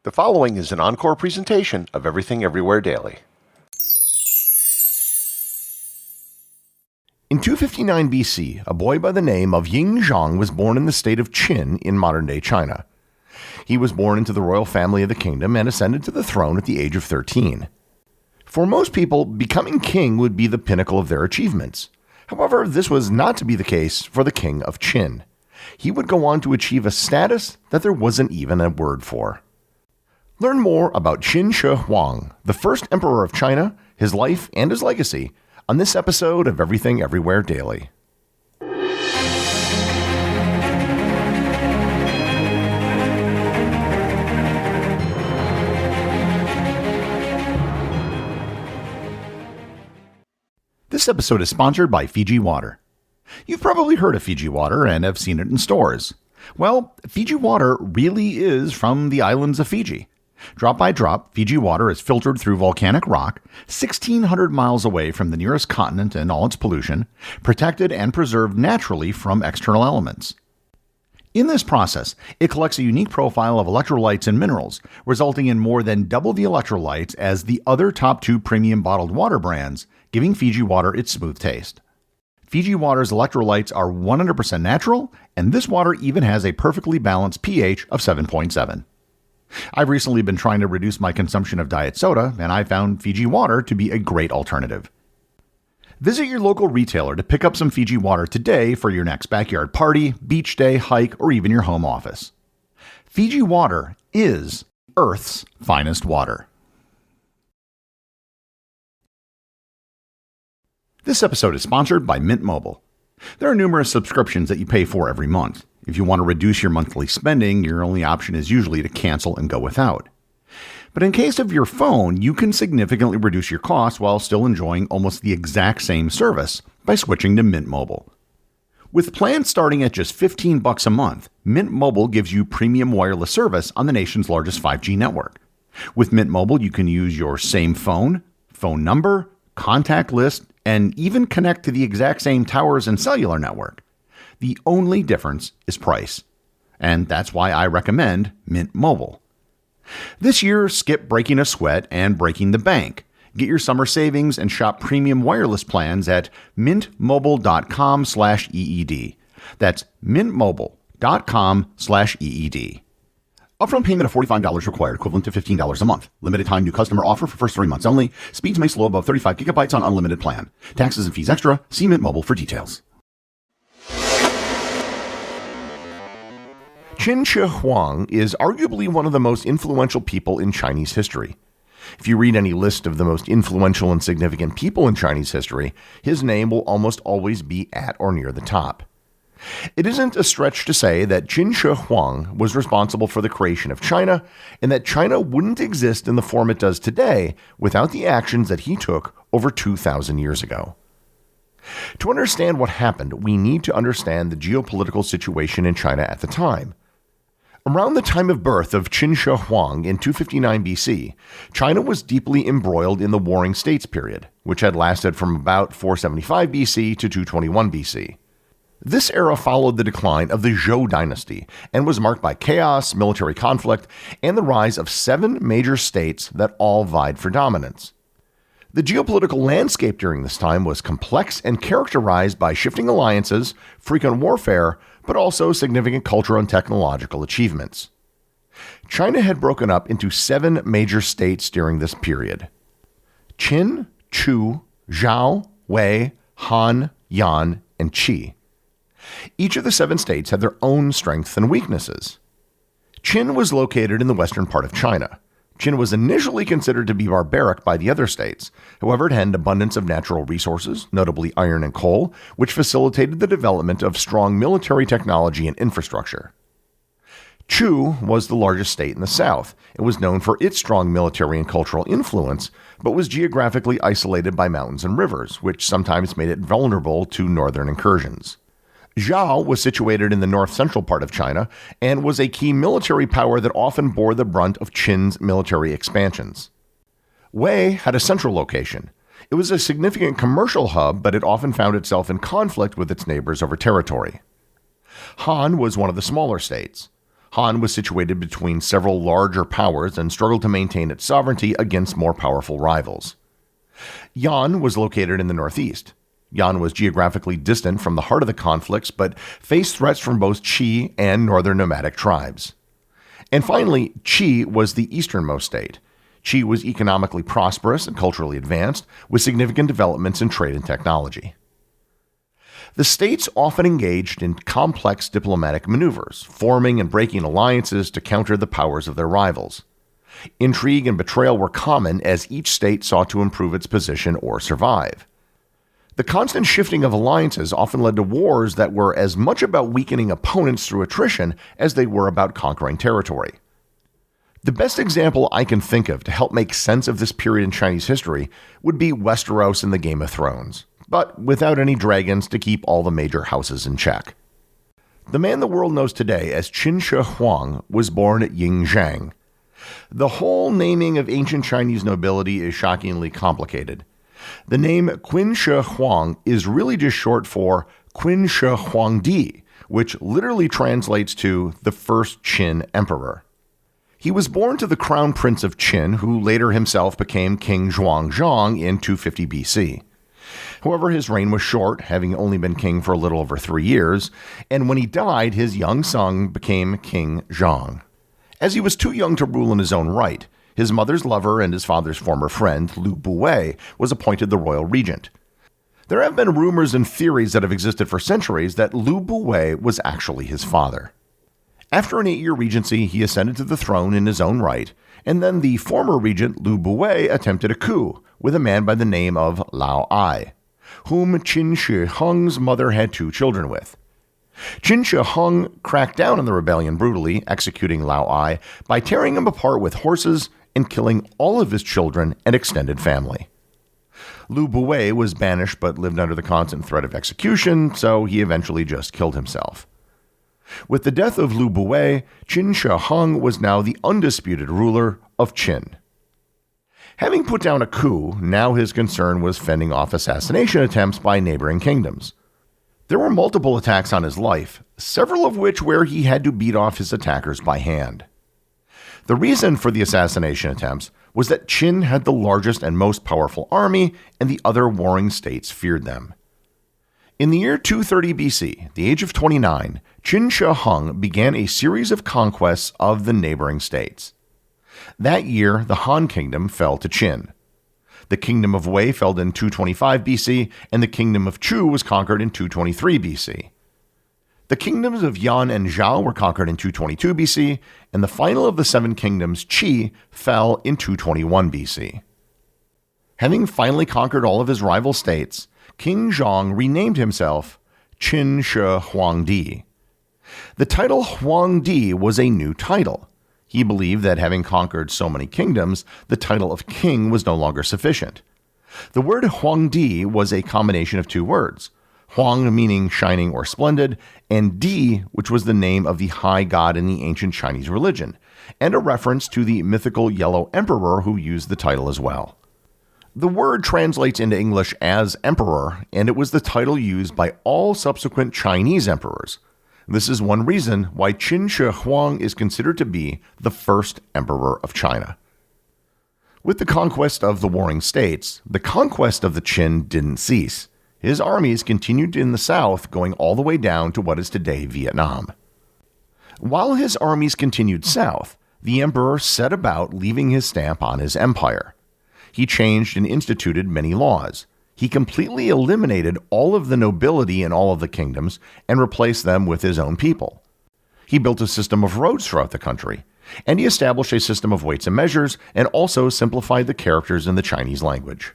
The following is an encore presentation of Everything Everywhere Daily. In 259 BC, a boy by the name of Ying Zheng was born in the state of Qin in modern-day China. He was born into the royal family of the kingdom and ascended to the throne at the age of 13. For most people, becoming king would be the pinnacle of their achievements. However, this was not to be the case for the King of Qin. He would go on to achieve a status that there wasn't even a word for. Learn more about Qin Shi Huang, the first emperor of China, his life and his legacy, on this episode of Everything Everywhere Daily. This episode is sponsored by Fiji Water. You've probably heard of Fiji Water and have seen it in stores. Well, Fiji Water really is from the islands of Fiji. Drop by drop, Fiji water is filtered through volcanic rock, 1,600 miles away from the nearest continent and all its pollution, protected and preserved naturally from external elements. In this process, it collects a unique profile of electrolytes and minerals, resulting in more than double the electrolytes as the other top two premium bottled water brands, giving Fiji water its smooth taste. Fiji water's electrolytes are 100% natural, and this water even has a perfectly balanced pH of 7.7. I've recently been trying to reduce my consumption of diet soda, and I found Fiji water to be a great alternative. Visit your local retailer to pick up some Fiji water today for your next backyard party, beach day, hike, or even your home office. Fiji water is Earth's finest water. This episode is sponsored by Mint Mobile. There are numerous subscriptions that you pay for every month. If you want to reduce your monthly spending, your only option is usually to cancel and go without. But in case of your phone, you can significantly reduce your costs while still enjoying almost the exact same service by switching to Mint Mobile. With plans starting at just $15 a month, Mint Mobile gives you premium wireless service on the nation's largest 5G network. With Mint Mobile, you can use your same phone number, contact list, and even connect to the exact same towers and cellular network. The only difference is price. And that's why I recommend Mint Mobile. This year, skip breaking a sweat and breaking the bank. Get your summer savings and shop premium wireless plans at mintmobile.com/EED. That's mintmobile.com/EED. Upfront payment of $45 required, equivalent to $15 a month. Limited time new customer offer for first 3 months only. Speeds may slow above 35 gigabytes on unlimited plan. Taxes and fees extra. See Mint Mobile for details. Qin Shi Huang is arguably one of the most influential people in Chinese history. If you read any list of the most influential and significant people in Chinese history, his name will almost always be at or near the top. It isn't a stretch to say that Qin Shi Huang was responsible for the creation of China, and that China wouldn't exist in the form it does today without the actions that he took over 2,000 years ago. To understand what happened, we need to understand the geopolitical situation in China at the time. Around the time of birth of Qin Shi Huang in 259 BC, China was deeply embroiled in the Warring States period, which had lasted from about 475 BC to 221 BC. This era followed the decline of the Zhou dynasty and was marked by chaos, military conflict, and the rise of 7 major states that all vied for dominance. The geopolitical landscape during this time was complex and characterized by shifting alliances, frequent warfare, but also significant cultural and technological achievements. China had broken up into 7 major states during this period: Qin, Chu, Zhao, Wei, Han, Yan, and Qi. Each of the 7 states had their own strengths and weaknesses. Qin was located in the western part of China. Qin was initially considered to be barbaric by the other states. However, it had an abundance of natural resources, notably iron and coal, which facilitated the development of strong military technology and infrastructure. Chu was the largest state in the south. It was known for its strong military and cultural influence, but was geographically isolated by mountains and rivers, which sometimes made it vulnerable to northern incursions. Zhao was situated in the north-central part of China and was a key military power that often bore the brunt of Qin's military expansions. Wei had a central location. It was a significant commercial hub, but it often found itself in conflict with its neighbors over territory. Han was one of the smaller states. Han was situated between several larger powers and struggled to maintain its sovereignty against more powerful rivals. Yan was located in the northeast. Yan was geographically distant from the heart of the conflicts, but faced threats from both Qi and northern nomadic tribes. And finally, Qi was the easternmost state. Qi was economically prosperous and culturally advanced, with significant developments in trade and technology. The states often engaged in complex diplomatic maneuvers, forming and breaking alliances to counter the powers of their rivals. Intrigue and betrayal were common as each state sought to improve its position or survive. The constant shifting of alliances often led to wars that were as much about weakening opponents through attrition as they were about conquering territory. The best example I can think of to help make sense of this period in Chinese history would be Westeros in the Game of Thrones, but without any dragons to keep all the major houses in check. The man the world knows today as Qin Shi Huang was born at Ying Zheng. The whole naming of ancient Chinese nobility is shockingly complicated. The name Qin Shi Huang is really just short for Qin Shi Huang, which literally translates to the first Qin emperor. He was born to the crown prince of Qin, who later himself became King Zhuangzhang in 250 BC. However, his reign was short, having only been king for a little over 3 years, and when he died, his young son became King Zhang. As he was too young to rule in his own right, his mother's lover and his father's former friend, Lu Buwei, was appointed the royal regent. There have been rumors and theories that have existed for centuries that Lu Buwei was actually his father. After an 8-year regency, he ascended to the throne in his own right, and then the former regent Lu Buwei attempted a coup with a man by the name of Lao Ai, whom Qin Shi Huang's mother had 2 children with. Qin Shi Huang cracked down on the rebellion brutally, executing Lao Ai by tearing him apart with horses and killing all of his children and extended family. Lu Buwei was banished but lived under the constant threat of execution, so he eventually just killed himself. With the death of Lu Buwei, Qin Shi Huang was now the undisputed ruler of Qin. Having put down a coup, now his concern was fending off assassination attempts by neighboring kingdoms. There were multiple attacks on his life, several of which where he had to beat off his attackers by hand. The reason for the assassination attempts was that Qin had the largest and most powerful army, and the other warring states feared them. In the year 230 BC, the age of 29, Qin Shi Huang began a series of conquests of the neighboring states. That year, the Han Kingdom fell to Qin. The Kingdom of Wei fell in 225 BC, and the Kingdom of Chu was conquered in 223 BC. The kingdoms of Yan and Zhao were conquered in 222 BC, and the final of the 7 kingdoms, Qi, fell in 221 BC. Having finally conquered all of his rival states, King Zhang renamed himself Qin Shi Huangdi. The title Huangdi was a new title. He believed that having conquered so many kingdoms, the title of king was no longer sufficient. The word Huangdi was a combination of 2 words, Huang meaning shining or splendid, and Di, which was the name of the high god in the ancient Chinese religion, and a reference to the mythical yellow emperor who used the title as well. The word translates into English as emperor, and it was the title used by all subsequent Chinese emperors. This is one reason why Qin Shi Huang is considered to be the first emperor of China. With the conquest of the warring states, the conquest of the Qin didn't cease. His armies continued in the south, going all the way down to what is today Vietnam. While his armies continued south, the emperor set about leaving his stamp on his empire. He changed and instituted many laws. He completely eliminated all of the nobility in all of the kingdoms and replaced them with his own people. He built a system of roads throughout the country, and he established a system of weights and measures and also simplified the characters in the Chinese language.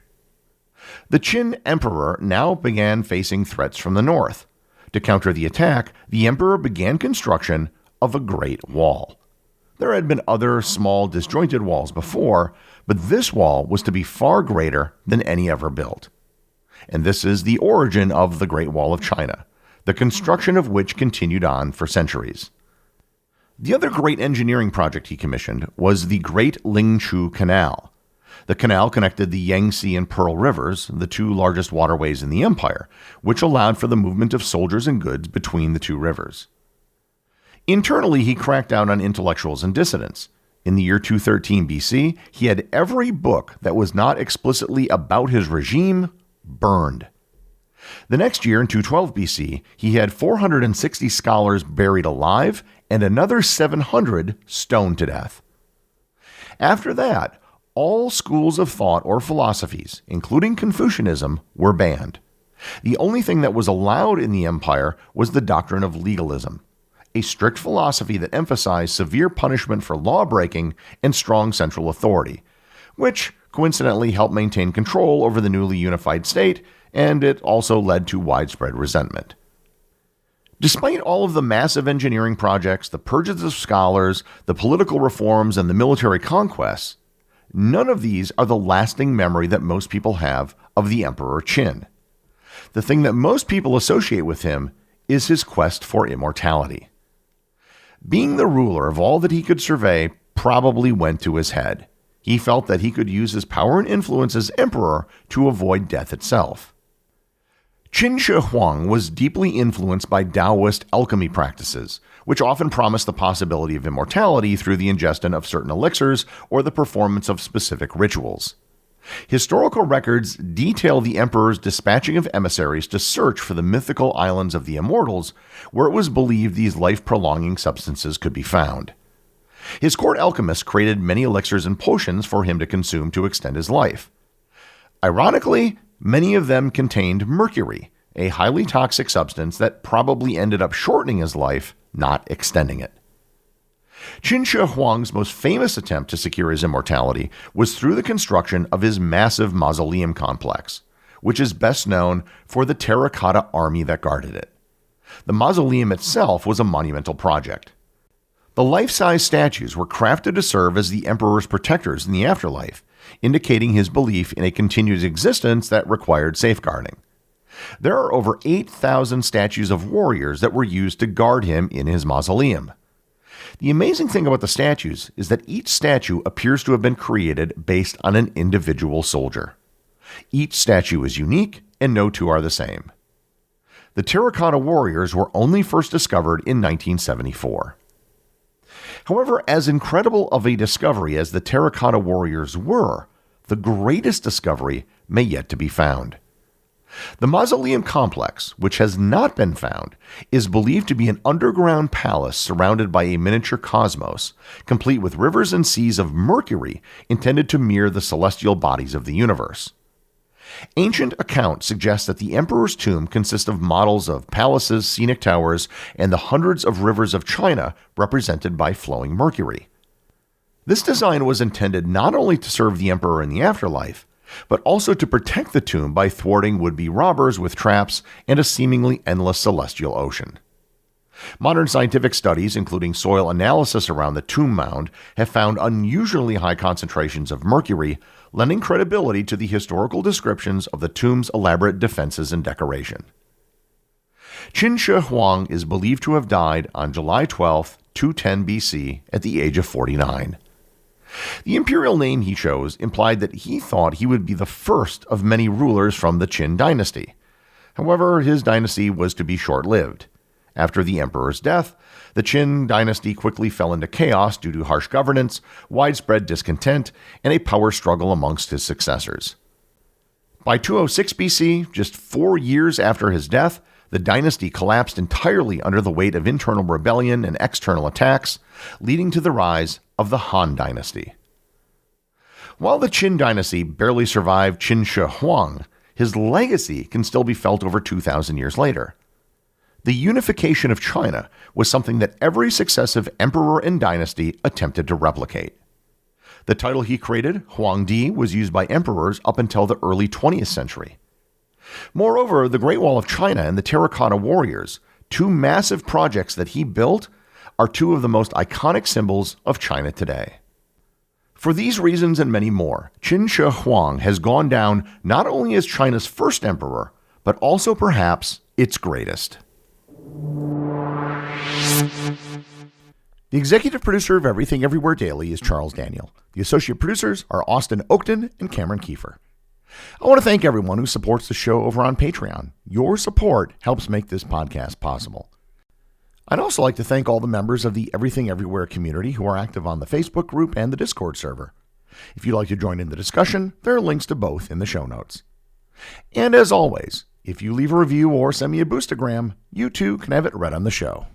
The Qin emperor now began facing threats from the north. To counter the attack, the emperor began construction of a Great Wall. There had been other small disjointed walls before, but this wall was to be far greater than any ever built. And this is the origin of the Great Wall of China, the construction of which continued on for centuries. The other great engineering project he commissioned was the Great Lingchu Canal. The canal connected the Yangtze and Pearl Rivers, the 2 largest waterways in the empire, which allowed for the movement of soldiers and goods between the 2 rivers. Internally, he cracked down on intellectuals and dissidents. In the year 213 BC, he had every book that was not explicitly about his regime burned. The next year, in 212 BC, he had 460 scholars buried alive and another 700 stoned to death. After that, all schools of thought or philosophies, including Confucianism, were banned. The only thing that was allowed in the empire was the doctrine of legalism, a strict philosophy that emphasized severe punishment for lawbreaking and strong central authority, which coincidentally helped maintain control over the newly unified state, and it also led to widespread resentment. Despite all of the massive engineering projects, the purges of scholars, the political reforms, and the military conquests, none of these are the lasting memory that most people have of the Emperor Qin. The thing that most people associate with him is his quest for immortality. Being the ruler of all that he could survey probably went to his head. He felt that he could use his power and influence as emperor to avoid death itself. Qin Shi Huang was deeply influenced by Taoist alchemy practices, which often promised the possibility of immortality through the ingestion of certain elixirs or the performance of specific rituals. Historical records detail the emperor's dispatching of emissaries to search for the mythical islands of the immortals, where it was believed these life-prolonging substances could be found. His court alchemists created many elixirs and potions for him to consume to extend his life. Ironically, many of them contained mercury, a highly toxic substance that probably ended up shortening his life, not extending it. Qin Shi Huang's most famous attempt to secure his immortality was through the construction of his massive mausoleum complex, which is best known for the terracotta army that guarded it. The mausoleum itself was a monumental project. The life-size statues were crafted to serve as the emperor's protectors in the afterlife, indicating his belief in a continued existence that required safeguarding. There are over 8,000 statues of warriors that were used to guard him in his mausoleum. The amazing thing about the statues is that each statue appears to have been created based on an individual soldier. Each statue is unique, and no two are the same. The terracotta warriors were only first discovered in 1974. However, as incredible of a discovery as the terracotta warriors were, the greatest discovery may yet to be found. The mausoleum complex, which has not been found, is believed to be an underground palace surrounded by a miniature cosmos, complete with rivers and seas of mercury intended to mirror the celestial bodies of the universe. Ancient accounts suggest that the emperor's tomb consists of models of palaces, scenic towers, and the hundreds of rivers of China represented by flowing mercury. This design was intended not only to serve the emperor in the afterlife, but also to protect the tomb by thwarting would-be robbers with traps and a seemingly endless celestial ocean. Modern scientific studies, including soil analysis around the tomb mound, have found unusually high concentrations of mercury, lending credibility to the historical descriptions of the tomb's elaborate defenses and decoration. Qin Shi Huang is believed to have died on July 12, 210 BC, at the age of 49. The imperial name he chose implied that he thought he would be the first of many rulers from the Qin dynasty. However, his dynasty was to be short-lived. After the emperor's death, the Qin dynasty quickly fell into chaos due to harsh governance, widespread discontent, and a power struggle amongst his successors. By 206 BC, just 4 years after his death, the dynasty collapsed entirely under the weight of internal rebellion and external attacks, leading to the rise of the Han dynasty. While the Qin dynasty barely survived Qin Shi Huang, his legacy can still be felt over 2,000 years later. The unification of China was something that every successive emperor and dynasty attempted to replicate. The title he created, Huangdi, was used by emperors up until the early 20th century. Moreover, the Great Wall of China and the Terracotta Warriors, two massive projects that he built, are two of the most iconic symbols of China today. For these reasons and many more, Qin Shi Huang has gone down not only as China's first emperor, but also perhaps its greatest. The executive producer of Everything Everywhere Daily is Charles Daniel. The associate producers are Austin Oetken and Cameron Kieffer. I want to thank everyone who supports the show over on Patreon. Your support helps make this podcast possible. I'd also like to thank all the members of the Everything Everywhere community who are active on the Facebook group and the Discord server. If you'd like to join in the discussion, there are links to both in the show notes. And as always, if you leave a review or send me a boostagram, you too can have it read on the show.